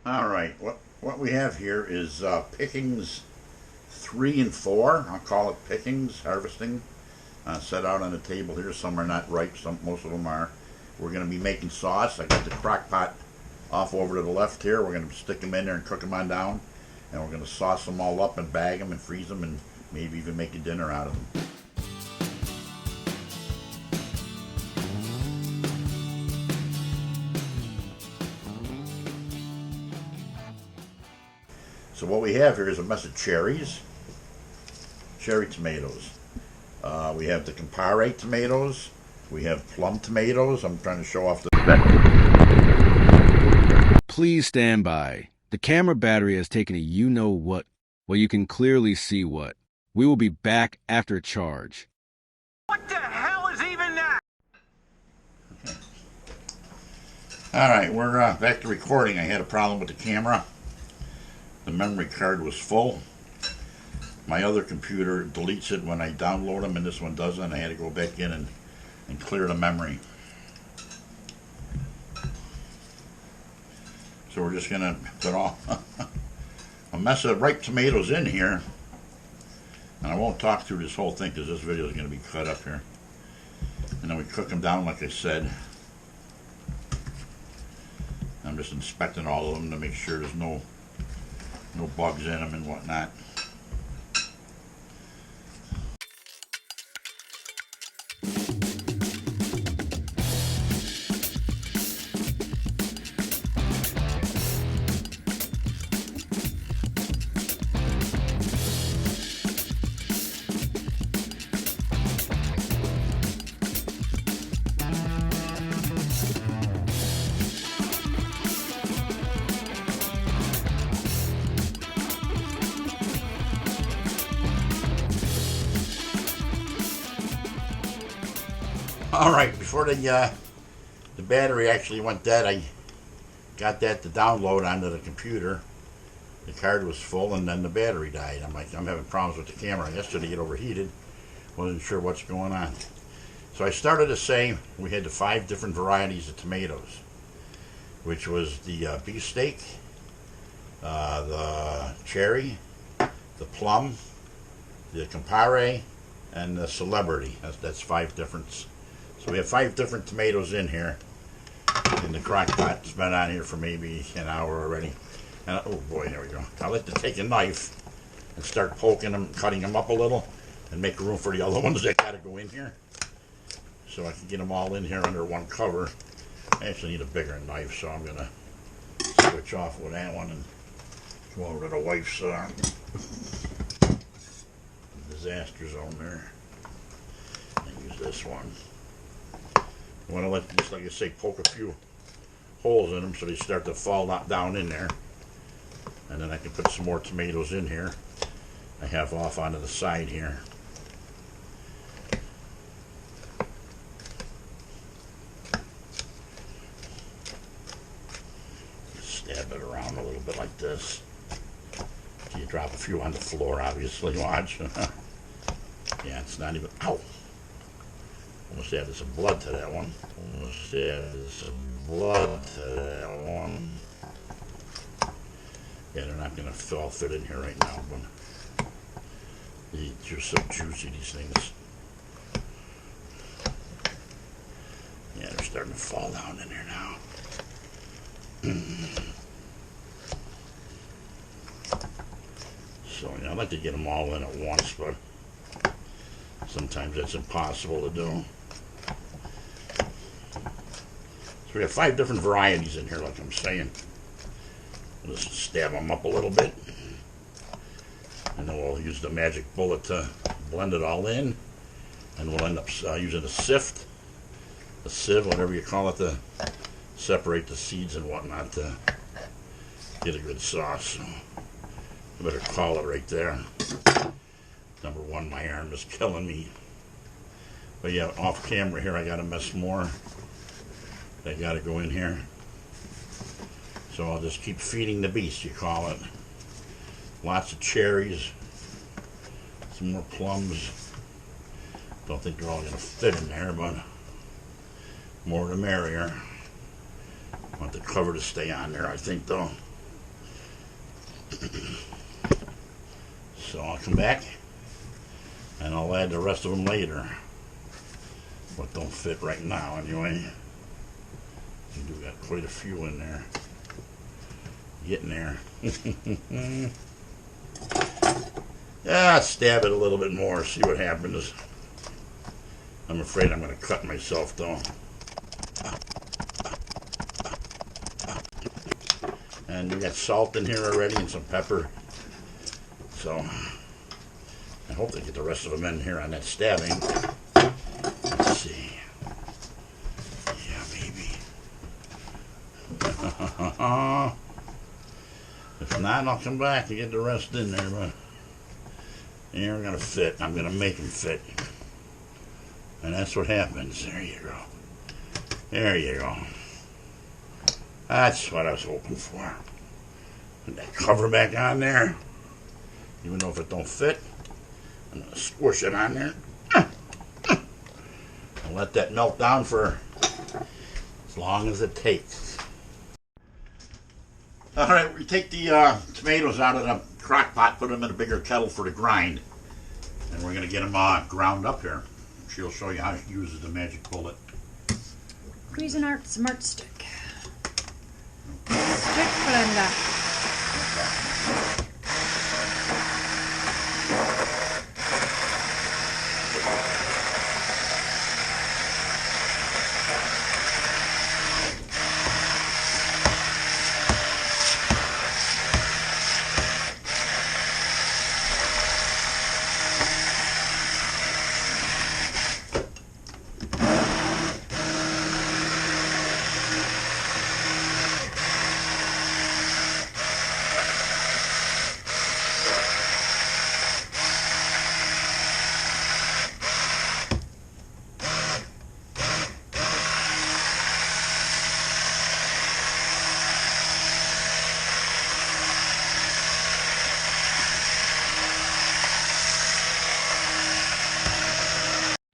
All right, what we have here is pickings 3 and 4. I'll call it pickings harvesting. Set out on the table here. Some are not ripe. Most of them are. We're going to be making sauce. I got the crock pot off over to the left here. We're going to stick them in there and cook them on down, and we're going to sauce them all up and bag them and freeze them and maybe even make a dinner out of them. So what we have here is a mess of cherries, cherry tomatoes. We have the Campari tomatoes. We have plum tomatoes. I'm trying to show off the... Please stand by. The camera battery has taken a you-know-what. Well, you can clearly see what. We will be back after a charge. What the hell is even that? Okay. All right, we're back to recording. I had a problem with the camera. The memory card was full. My other computer deletes it when I download them, and this one doesn't. I had to go back in and clear the memory. So we're just going to put all a mess of ripe tomatoes in here. And I won't talk through this whole thing because this video is going to be cut up here. And then we cook them down like I said. I'm just inspecting all of them to make sure there's no bugs in them and whatnot. All right, before the battery actually went dead, I got that to download onto the computer. The card was full, and then the battery died. I'm having problems with the camera. Yesterday it overheated. Wasn't sure what's going on. So I started to say we had the 5 different varieties of tomatoes, which was the beefsteak, the cherry, the plum, the Campari, and the celebrity. That's 5 differents. So we have 5 different tomatoes in here in the crock pot. It's been on here for maybe an hour already. And oh boy, there we go. I like to take a knife and start poking them, cutting them up a little, and make room for the other ones that got to go in here. So I can get them all in here under one cover. I actually need a bigger knife, so I'm going to switch off with that one and go over to the wife's disaster zone there. And use this one. I want to let, just like I say, poke a few holes in them so they start to fall down in there. And then I can put some more tomatoes in here. I have off onto the side here. Just stab it around a little bit like this. You drop a few on the floor, obviously. Watch. Yeah, it's not even... Ow! Almost added some blood to that one. Almost added some blood to that one. Yeah, they're not going to all fit in here right now, but they're so juicy, these things. Yeah, they're starting to fall down in there now. So, I'd like to get them all in at once, but sometimes that's impossible to do. So we have 5 different varieties in here, like I'm saying. We'll just stab them up a little bit. And then we'll use the magic bullet to blend it all in. And we'll end up using a sieve, whatever you call it, to separate the seeds and whatnot to get a good sauce. So I better call it right there. Number 1, my arm is killing me. But yeah, off camera here, I got to mess more. They got to go in here. So I'll just keep feeding the beast, you call it. Lots of cherries. Some more plums. Don't think they're all going to fit in there, but more the merrier. Want the cover to stay on there, I think, though. So I'll come back and I'll add the rest of them later. But don't fit right now anyway. You do got quite a few in there. Getting there. Yeah, stab it a little bit more, see what happens. I'm afraid I'm going to cut myself though. And we got salt in here already and some pepper. So I hope they get the rest of them in here on that stabbing. Let's see. Yeah, maybe. If not, I'll come back and get the rest in there. But they aren't going to fit. I'm going to make them fit. And that's what happens. There you go. There you go. That's what I was hoping for. Put that cover back on there. Even though if it don't fit, I'm going to squish it on there. And let that melt down for as long as it takes. Alright, we take the tomatoes out of the crock pot, put them in a bigger kettle for the grind. And we're going to get them ground up here. She'll show you how she uses the magic bullet. Cuisinart Smart Stick. Stick blender.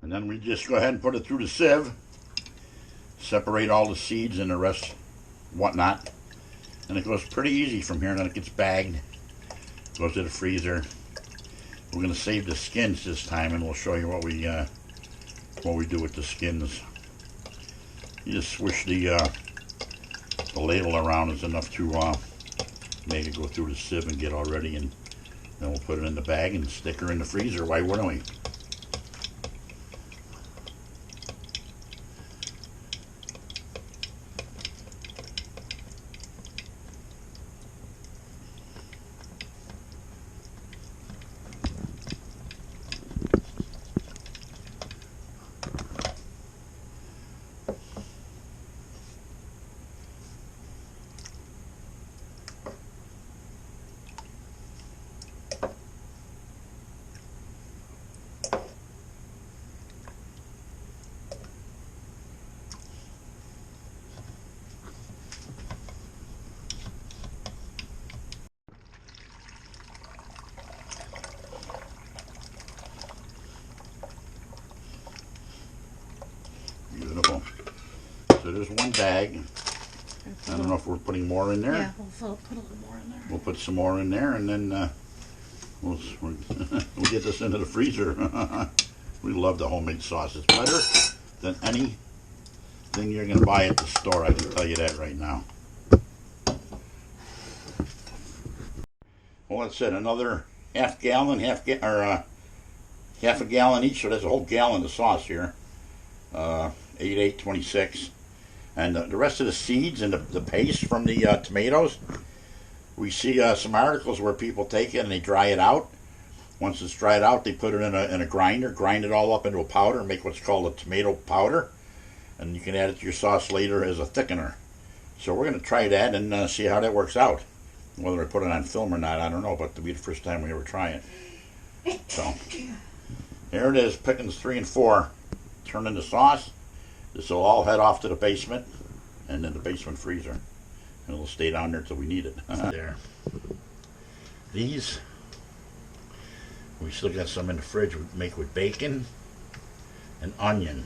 And then we just go ahead and put it through the sieve. Separate all the seeds and the rest, whatnot. And it goes pretty easy from here. And then it gets bagged. Goes to the freezer. We're going to save the skins this time, and we'll show you what we do with the skins. You just swish the ladle around is enough to make it go through the sieve and get all ready, and then we'll put it in the bag and stick her in the freezer. Why wouldn't we? Beautiful. So there's one bag. I don't know if we're putting more in there. Yeah, we'll put a little more in there. We'll put some more in there, and then we'll get this into the freezer. We love the homemade sauce. It's better than anything you're going to buy at the store. I can tell you that right now. Well, that's it. Another half a gallon each. So there's a whole gallon of sauce here. 8/8/26, and the rest of the seeds and the paste from the tomatoes, we see some articles where people take it and they dry it out. Once it's dried out, they put it in a grinder, grind it all up into a powder, and make what's called a tomato powder, and you can add it to your sauce later as a thickener. So we're going to try that and see how that works out. Whether I put it on film or not, I don't know, but it'll be the first time we ever try it. So here it is, pickings 3 and 4. Turn into sauce. This will all head off to the basement and then the basement freezer, and it'll stay down there till we need it. There. These we still got some in the fridge. We make with bacon and onion,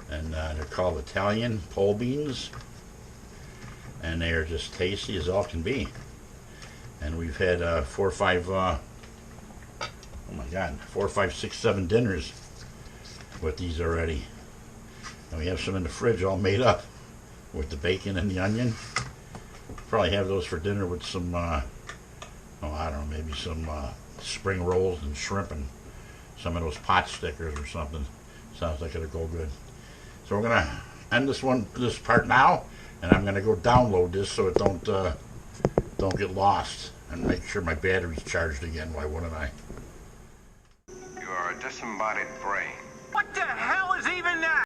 and they're called Italian pole beans, and they are just tasty as all can be. And we've had 4 or 5, oh my God, 4, 5, 6, 7 dinners with these already. And we have some in the fridge all made up with the bacon and the onion. Probably have those for dinner with some, I don't know, maybe some spring rolls and shrimp and some of those pot stickers or something. Sounds like it'll go good. So we're gonna end this part now, and I'm gonna go download this so it don't get lost, and make sure my battery's charged again. Why wouldn't I? You are a disembodied brain. What the hell?